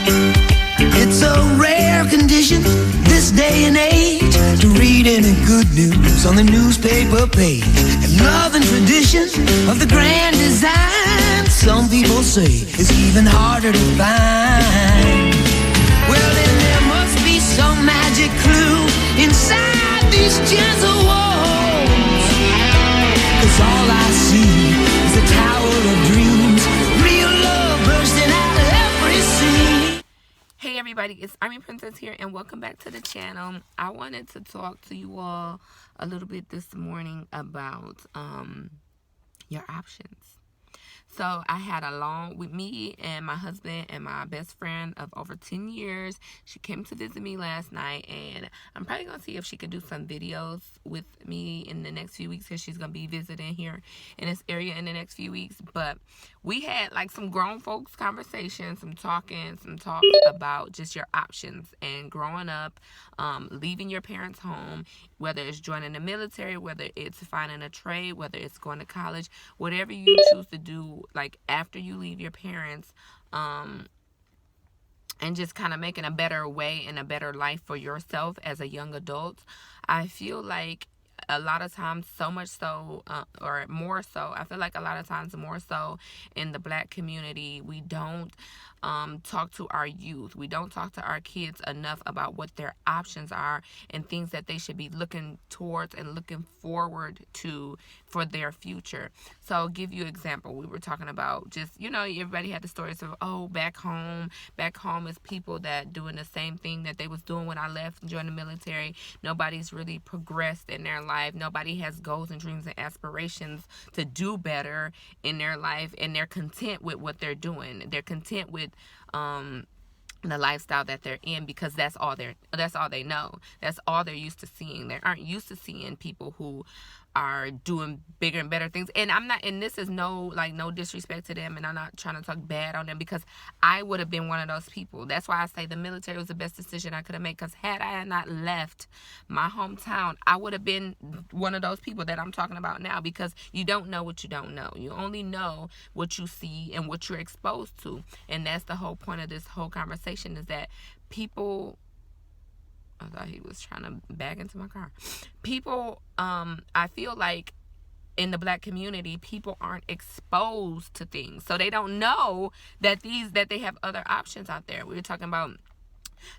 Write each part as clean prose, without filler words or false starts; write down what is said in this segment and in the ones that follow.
It's a rare condition this day and age to read any good news on the newspaper page. And love and tradition of the grand design, some people say, is even harder to find. Well, then there must be some magic clue inside these gentle walls, 'cause all I see is a tower of dreams, real love bursting out of every scene. Hey everybody, it's Army Princess here, and welcome back to the channel. I wanted to talk to you all a little bit this morning about your options. So I had with me and my husband and my best friend of over 10 years. She came to visit me last night, and I'm probably going to see if she could do some videos with me in the next few weeks, because she's going to be visiting here in this area in the next few weeks. But we had like some grown folks conversations, some talks about just your options and growing up, leaving your parents' home, whether it's joining the military, whether it's finding a trade, whether it's going to college, whatever you choose to do, like after you leave your parents, and just kind of making a better way and a better life for yourself as a young adult. I feel like a lot of times, so much so, or more so, I feel like a lot of times more so in the Black community, we don't talk to our youth. We don't talk to our kids enough about what their options are and things that they should be looking towards and looking forward to for their future. So I'll give you an example. We were talking about just, everybody had the stories of, back home is people that doing the same thing that they was doing when I left and joined the military. Nobody's really progressed in their life. Nobody has goals and dreams and aspirations to do better in their life, and they're content with what they're doing. They're content with the lifestyle that they're in, because that's all they know. That's all they're used to seeing. They aren't used to seeing people who are doing bigger and better things. And this is no disrespect to them, and I'm not trying to talk bad on them, because I would have been one of those people. That's why I say the military was the best decision I could have made, because had I not left my hometown, I would have been one of those people that I'm talking about now, because you don't know what you don't know. You only know what you see and what you're exposed to. And that's the whole point of this whole conversation, is that people... I thought he was trying to back into my car. People, I feel like in the Black community, people aren't exposed to things. So they don't know that they have other options out there. We were talking about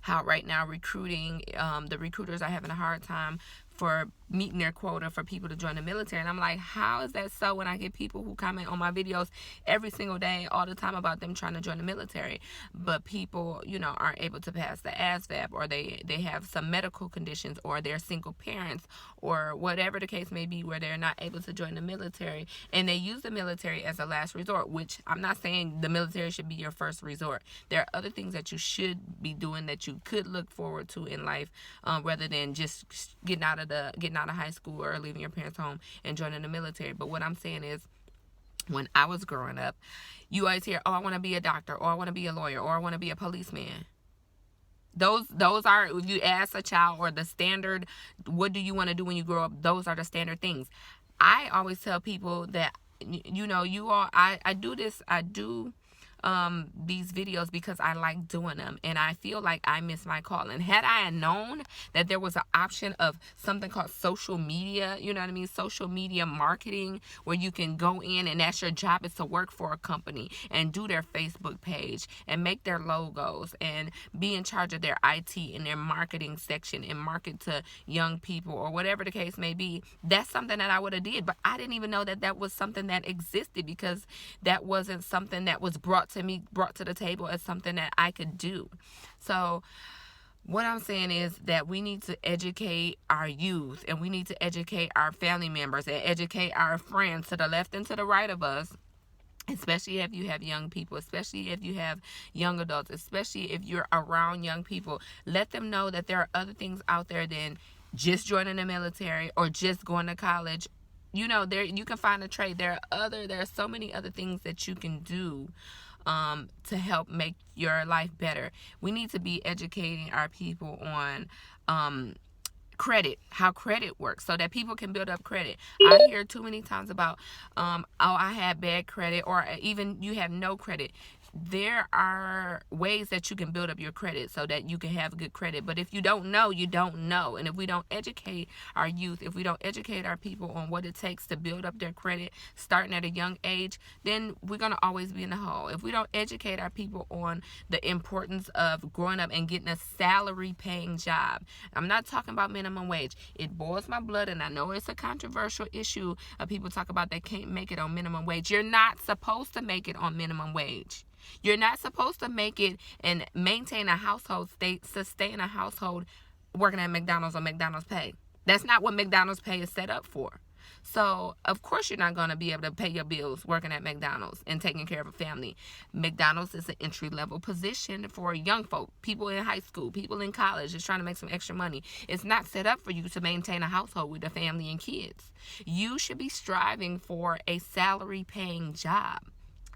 how right now recruiting, the recruiters are having a hard time for meeting their quota for people to join the military. And I'm like, how is that so, when I get people who comment on my videos every single day, all the time, about them trying to join the military, but people, aren't able to pass the ASVAB, or they have some medical conditions, or they're single parents, or whatever the case may be, where they're not able to join the military, and they use the military as a last resort, which I'm not saying the military should be your first resort. There are other things that you should be doing that you could look forward to in life, rather than just getting out of high school or leaving your parents' home and joining the military. But what I'm saying is, when I was growing up, you always hear, I want to be a doctor, or I want to be a lawyer, or I want to be a policeman. Those are, if you ask a child, or the standard, what do you want to do when you grow up, those are the standard things. I always tell people that, I do these videos because I like doing them, and I feel like I miss my calling. Had I known that there was an option of something called social media, social media marketing, where you can go in and that's your job, is to work for a company and do their Facebook page and make their logos and be in charge of their IT and their marketing section and market to young people, or whatever the case may be, that's something that I would have did. But I didn't even know that was something that existed, because that wasn't something that was brought to the table as something that I could do. So what I'm saying is that we need to educate our youth, and we need to educate our family members, and educate our friends to the left and to the right of us, especially if you have young people, especially if you have young adults, especially if you're around young people. Let them know that there are other things out there than just joining the military or just going to college. There you can find a trade. There are so many other things that you can do to help make your life better. We need to be educating our people on credit, how credit works, so that people can build up credit. I hear too many times about, I had bad credit, or even you have no credit. there are ways that you can build up your credit so that you can have good credit. But if you don't know, you don't know. And if we don't educate our youth, if we don't educate our people on what it takes to build up their credit starting at a young age, then we're going to always be in the hole. If we don't educate our people on the importance of growing up and getting a salary paying job, I'm not talking about minimum wage. It boils my blood, and I know it's a controversial issue of people talk about they can't make it on minimum wage. You're not supposed to make it on minimum wage. You're not supposed to make it and maintain a household, sustain a household working at McDonald's or McDonald's pay. That's not what McDonald's pay is set up for. So, of course, you're not going to be able to pay your bills working at McDonald's and taking care of a family. McDonald's is an entry-level position for young folk, people in high school, people in college just trying to make some extra money. It's not set up for you to maintain a household with a family and kids. You should be striving for a salary-paying job.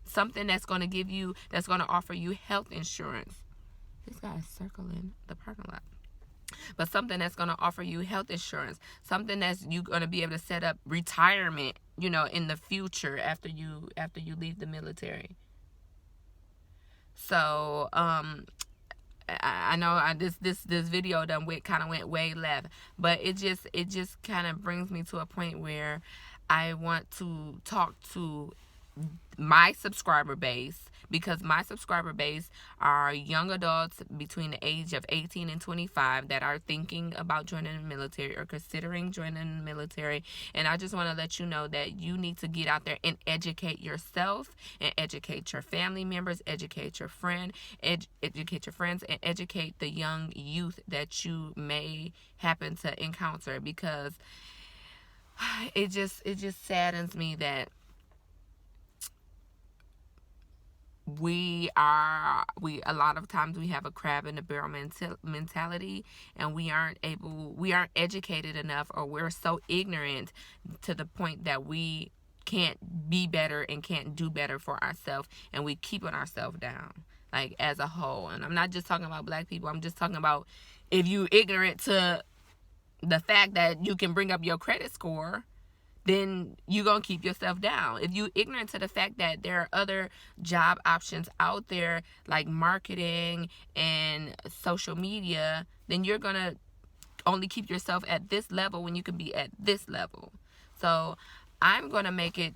Something that's going to offer you health insurance. This guy's circling the parking lot. But something that's going to offer you health insurance. Something that's you're going to be able to set up retirement, in the future after you leave the military. So, I know this video went way left, but it just kind of brings me to a point where I want to talk to my subscriber base, because my subscriber base are young adults between the age of 18 and 25 that are thinking about joining the military or considering joining the military. And I just want to let you know that you need to get out there and educate yourself and educate your family members, educate your friends, and educate the young youth that you may happen to encounter, because it just saddens me that a lot of times we have a crab in the barrel mentality, and we aren't educated enough, or we're so ignorant to the point that we can't be better and can't do better for ourselves, and we keeping ourselves down, like, as a whole. And I'm not just talking about black people. I'm just talking about if you ignorant to the fact that you can bring up your credit score, then you're going to keep yourself down. If you ignorant to the fact that there are other job options out there, like marketing and social media, then you're going to only keep yourself at this level when you could be at this level. So I'm going to make it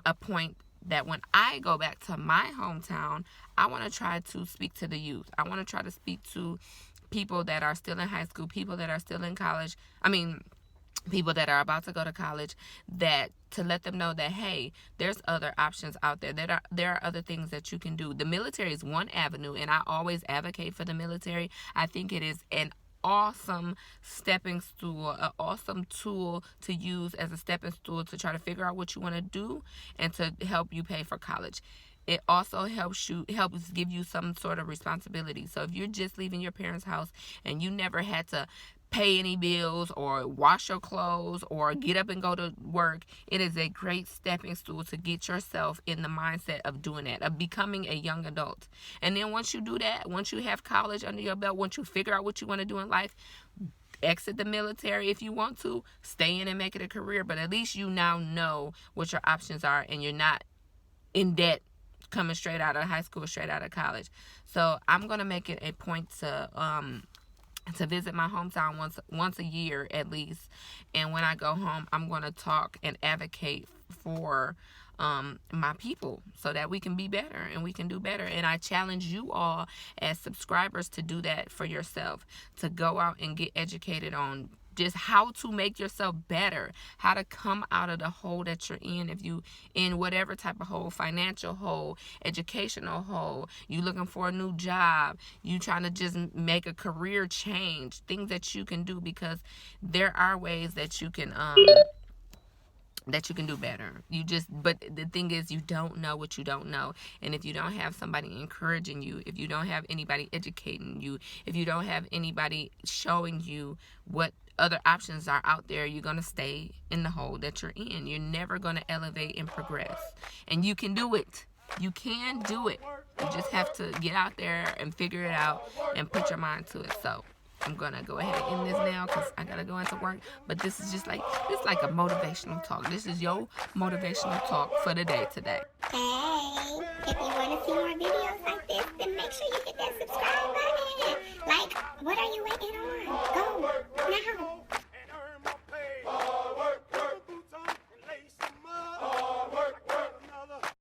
a point that when I go back to my hometown, I want to try to speak to the youth. I want to try to speak to people that are still in high school, people that are still in college. People that are about to go to college, that to let them know that, hey, there's other options out there. There are other things that you can do. The military is one avenue, and I always advocate for the military. I think it is an awesome stepping stool, an awesome tool to use as a stepping stool to try to figure out what you want to do and to help you pay for college. It also helps give you some sort of responsibility. So if you're just leaving your parents' house and you never had to pay any bills or wash your clothes or get up and go to work, it is a great stepping stool to get yourself in the mindset of doing that, of becoming a young adult. And then once you do that, once you have college under your belt, once you figure out what you want to do in life, exit the military if you want to, stay in and make it a career, but at least you now know what your options are, and you're not in debt coming straight out of high school, straight out of college. So I'm going to make it a point to visit my hometown once a year at least. And when I go home, I'm going to talk and advocate for my people so that we can be better and we can do better. And I challenge you all as subscribers to do that for yourself, to go out and get educated on just how to make yourself better, how to come out of the hole that you're in. If you in whatever type of hole, financial hole, educational hole, you looking for a new job, you trying to just make a career change, things that you can do, because there are ways that you can do better. But the thing is, you don't know what you don't know. And if you don't have somebody encouraging you, if you don't have anybody educating you, if you don't have anybody showing you what other options are out there, you're going to stay in the hole that you're in. You're never going to elevate and progress. And you can do it. You can do it. You just have to get out there and figure it out and put your mind to it. So I'm going to go ahead and end this now because I got to go into work. But this is like a motivational talk. This is your motivational talk for the day today. Hey, if you want to see more videos like this, then make sure you hit that subscribe button. Like, what are you waiting